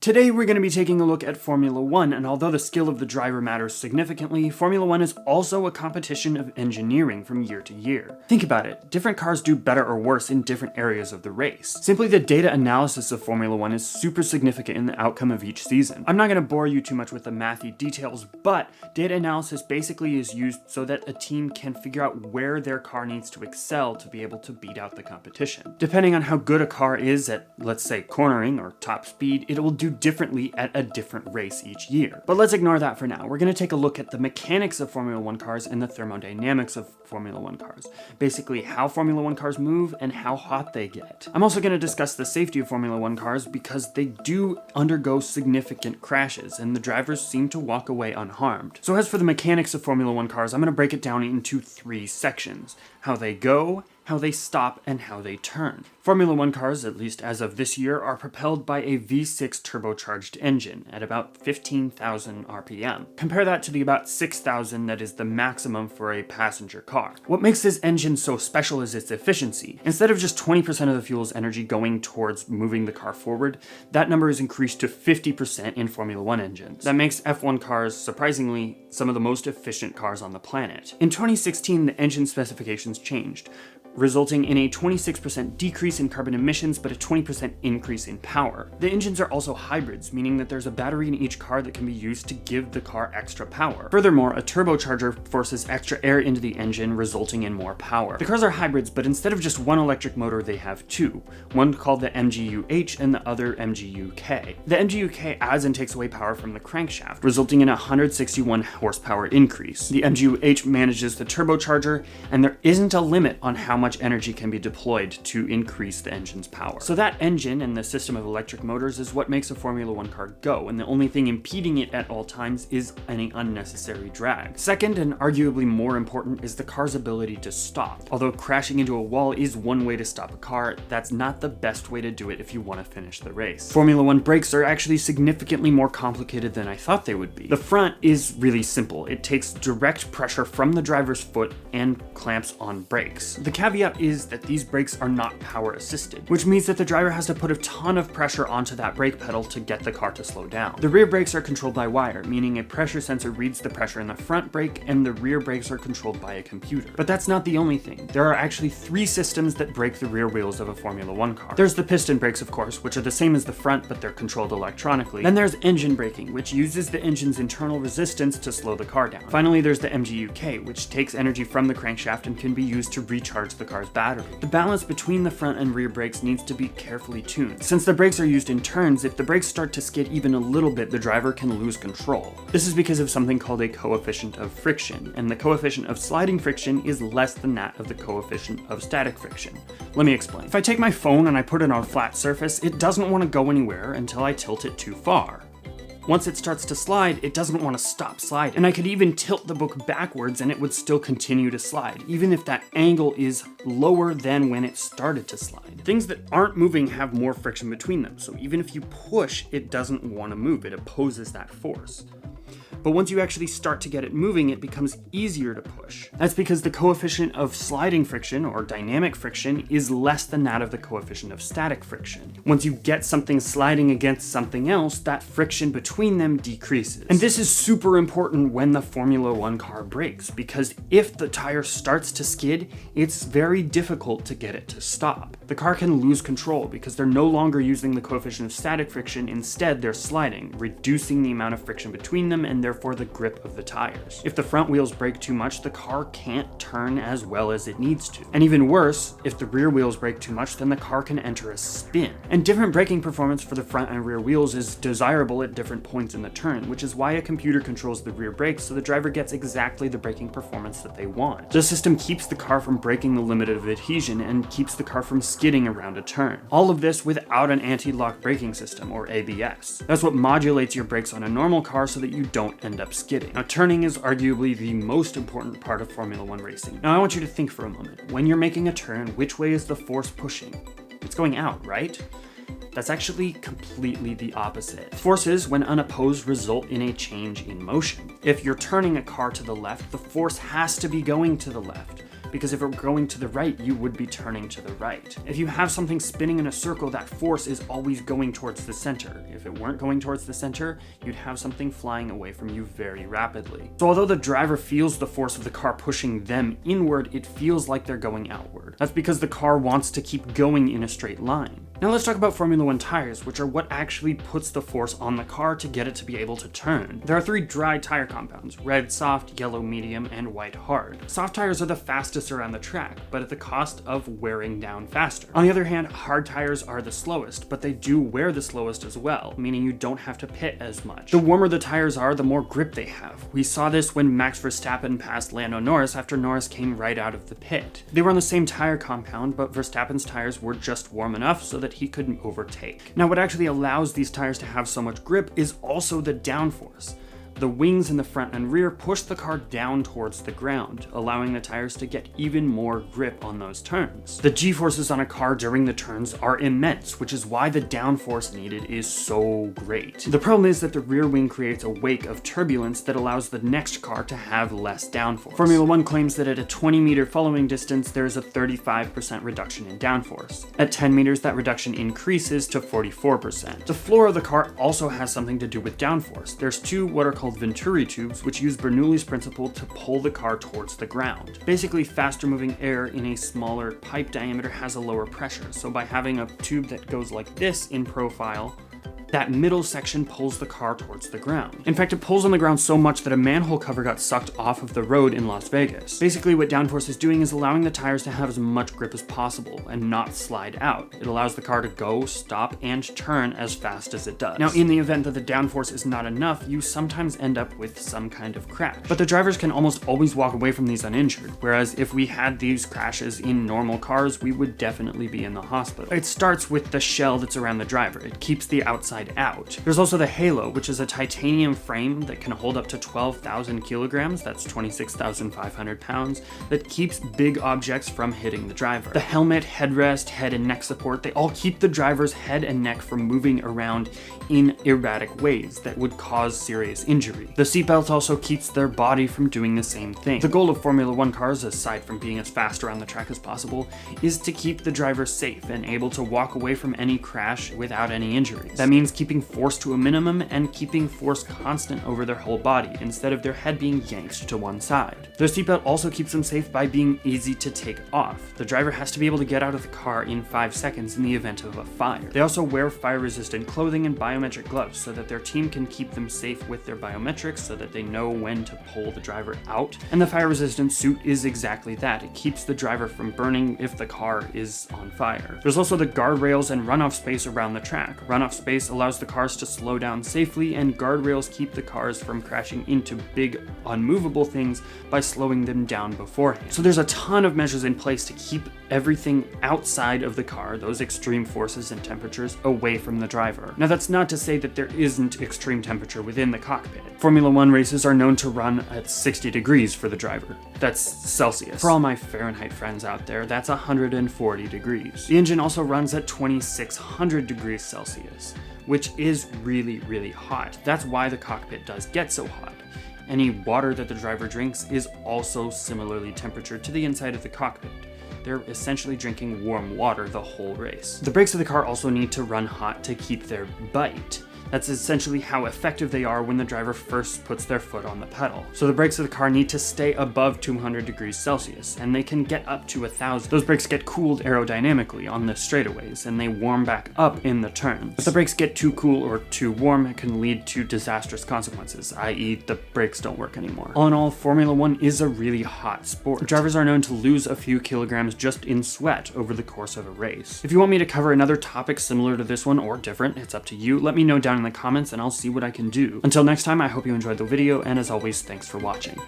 Today we're going to be taking a look at Formula 1, and although the skill of the driver matters significantly, Formula 1 is also a competition of engineering from year to year. Think about it, different cars do better or worse in different areas of the race. Simply the data analysis of Formula 1 is super significant in the outcome of each season. I'm not going to bore you too much with the mathy details, but data analysis basically is used so that a team can figure out where their car needs to excel to be able to beat out the competition. Depending on how good a car is at, let's say, cornering or top speed, it will do differently at a different race each year. But let's ignore that for now. We're going to take a look at the mechanics of Formula 1 cars and the thermodynamics of Formula 1 cars. Basically, how Formula 1 cars move and how hot they get. I'm also going to discuss the safety of Formula 1 cars because they do undergo significant crashes and the drivers seem to walk away unharmed. So as for the mechanics of Formula 1 cars, I'm going to break it down into 3 sections. How they go, how they stop, and how they turn. Formula 1 cars, at least as of this year, are propelled by a V6 turbocharged engine at about 15,000 RPM. Compare that to the about 6,000 that is the maximum for a passenger car. What makes this engine so special is its efficiency. Instead of just 20% of the fuel's energy going towards moving the car forward, that number is increased to 50% in Formula 1 engines. That makes F1 cars, surprisingly, some of the most efficient cars on the planet. In 2016, the engine specifications changed, resulting in a 26% decrease in carbon emissions but a 20% increase in power. The engines are also hybrids, meaning that there's a battery in each car that can be used to give the car extra power. Furthermore, a turbocharger forces extra air into the engine, resulting in more power. The cars are hybrids, but instead of just one electric motor, they have 2. One called the MGU-H and the other MGU-K. The MGU-K adds and takes away power from the crankshaft, resulting in a 161 horsepower increase. The MGU-H manages the turbocharger, and there isn't a limit on how much energy can be deployed to increase the engine's power. So that engine and the system of electric motors is what makes a Formula 1 car go, and the only thing impeding it at all times is any unnecessary drag. Second, and arguably more important, is the car's ability to stop. Although crashing into a wall is one way to stop a car, that's not the best way to do it if you want to finish the race. Formula 1 brakes are actually significantly more complicated than I thought they would be. The front is really simple. It takes direct pressure from the driver's foot and clamps on brakes. The caveat is that these brakes are not power assisted, which means that the driver has to put a ton of pressure onto that brake pedal to get the car to slow down. The rear brakes are controlled by wire, meaning a pressure sensor reads the pressure in the front brake and the rear brakes are controlled by a computer. But that's not the only thing. There are actually 3 systems that brake the rear wheels of a Formula 1 car. There's the piston brakes, of course, which are the same as the front, but they're controlled electronically. Then there's engine braking, which uses the engine's internal resistance to slow the car down. Finally, there's the MGU-K, which takes energy from the crankshaft and can be used to recharge the car's battery. The balance between the front and rear brakes needs to be carefully tuned. Since the brakes are used in turns, if the brakes start to skid even a little bit, the driver can lose control. This is because of something called a coefficient of friction, and the coefficient of sliding friction is less than that of the coefficient of static friction. Let me explain. If I take my phone and I put it on a flat surface, it doesn't want to go anywhere until I tilt it too far. Once it starts to slide, it doesn't want to stop sliding. And I could even tilt the book backwards and it would still continue to slide, even if that angle is lower than when it started to slide. Things that aren't moving have more friction between them, so even if you push, it doesn't want to move. It opposes that force. But once you actually start to get it moving, it becomes easier to push. That's because the coefficient of sliding friction, or dynamic friction, is less than that of the coefficient of static friction. Once you get something sliding against something else, that friction between them decreases. And this is super important when the Formula 1 car brakes, because if the tire starts to skid, it's very difficult to get it to stop. The car can lose control because they're no longer using the coefficient of static friction, instead they're sliding, reducing the amount of friction between them and therefore the grip of the tires. If the front wheels brake too much, the car can't turn as well as it needs to. And even worse, if the rear wheels brake too much, then the car can enter a spin. And different braking performance for the front and rear wheels is desirable at different points in the turn, which is why a computer controls the rear brakes so the driver gets exactly the braking performance that they want. The system keeps the car from breaking the limit of adhesion and keeps the car from skidding around a turn. All of this without an anti-lock braking system, or ABS. That's what modulates your brakes on a normal car so that you don't end up skidding. Now, turning is arguably the most important part of Formula 1 racing. Now, I want you to think for a moment. When you're making a turn, which way is the force pushing? It's going out, right? That's actually completely the opposite. Forces, when unopposed, result in a change in motion. If you're turning a car to the left, the force has to be going to the left. because if it were going to the right, you would be turning to the right. If you have something spinning in a circle, that force is always going towards the center. If it weren't going towards the center, you'd have something flying away from you very rapidly. So although the driver feels the force of the car pushing them inward, it feels like they're going outward. That's because the car wants to keep going in a straight line. Now let's talk about Formula 1 tires, which are what actually puts the force on the car to get it to be able to turn. There are 3 dry tire compounds: red soft, yellow medium, and white hard. Soft tires are the fastest around the track, but at the cost of wearing down faster. On the other hand, hard tires are the slowest, but they do wear the slowest as well, meaning you don't have to pit as much. The warmer the tires are, the more grip they have. We saw this when Max Verstappen passed Lando Norris after Norris came right out of the pit. They were on the same tire compound, but Verstappen's tires were just warm enough so that he couldn't overtake. Now, what actually allows these tires to have so much grip is also the downforce. The wings in the front and rear push the car down towards the ground, allowing the tires to get even more grip on those turns. The G-forces on a car during the turns are immense, which is why the downforce needed is so great. The problem is that the rear wing creates a wake of turbulence that allows the next car to have less downforce. Formula 1 claims that at a 20-meter following distance, there is a 35% reduction in downforce. At 10 meters, that reduction increases to 44%. The floor of the car also has something to do with downforce. There's 2 what are called Venturi tubes, which use Bernoulli's principle to pull the car towards the ground. Basically, faster moving air in a smaller pipe diameter has a lower pressure, so by having a tube that goes like this in profile, that middle section pulls the car towards the ground. In fact, it pulls on the ground so much that a manhole cover got sucked off of the road in Las Vegas. Basically, what downforce is doing is allowing the tires to have as much grip as possible and not slide out. It allows the car to go, stop, and turn as fast as it does. Now, in the event that the downforce is not enough, you sometimes end up with some kind of crash. But the drivers can almost always walk away from these uninjured, whereas if we had these crashes in normal cars, we would definitely be in the hospital. It starts with the shell that's around the driver. It keeps the outside out. There's also the halo, which is a titanium frame that can hold up to 12,000 kilograms, that's 26,500 pounds, that keeps big objects from hitting the driver. The helmet, headrest, head and neck support, they all keep the driver's head and neck from moving around in erratic ways that would cause serious injury. The seatbelt also keeps their body from doing the same thing. The goal of Formula 1 cars, aside from being as fast around the track as possible, is to keep the driver safe and able to walk away from any crash without any injuries. That means keeping force to a minimum and keeping force constant over their whole body instead of their head being yanked to one side. The seatbelt also keeps them safe by being easy to take off. The driver has to be able to get out of the car in 5 seconds in the event of a fire. They also wear fire-resistant clothing and biometric gloves so that their team can keep them safe with their biometrics so that they know when to pull the driver out. And the fire-resistant suit is exactly that. It keeps the driver from burning if the car is on fire. There's also the guardrails and runoff space around the track. Runoff space allows the cars to slow down safely, and guardrails keep the cars from crashing into big unmovable things by slowing them down beforehand. So there's a ton of measures in place to keep everything outside of the car, those extreme forces and temperatures, away from the driver. Now, that's not to say that there isn't extreme temperature within the cockpit. Formula 1 races are known to run at 60 degrees for the driver. That's Celsius. For all my Fahrenheit friends out there, that's 140 degrees. The engine also runs at 2600 degrees Celsius, which is really, really hot. That's why the cockpit does get so hot. Any water that the driver drinks is also similarly temperatured to the inside of the cockpit. They're essentially drinking warm water the whole race. The brakes of the car also need to run hot to keep their bite. That's essentially how effective they are when the driver first puts their foot on the pedal. So the brakes of the car need to stay above 200 degrees Celsius, and they can get up to 1,000. Those brakes get cooled aerodynamically on the straightaways, and they warm back up in the turns. If the brakes get too cool or too warm, it can lead to disastrous consequences, i.e. the brakes don't work anymore. All in all, Formula 1 is a really hot sport. Drivers are known to lose a few kilograms just in sweat over the course of a race. If you want me to cover another topic similar to this one or different, it's up to you. Let me know down in the comments and I'll see what I can do. Until next time, I hope you enjoyed the video, and as always, thanks for watching.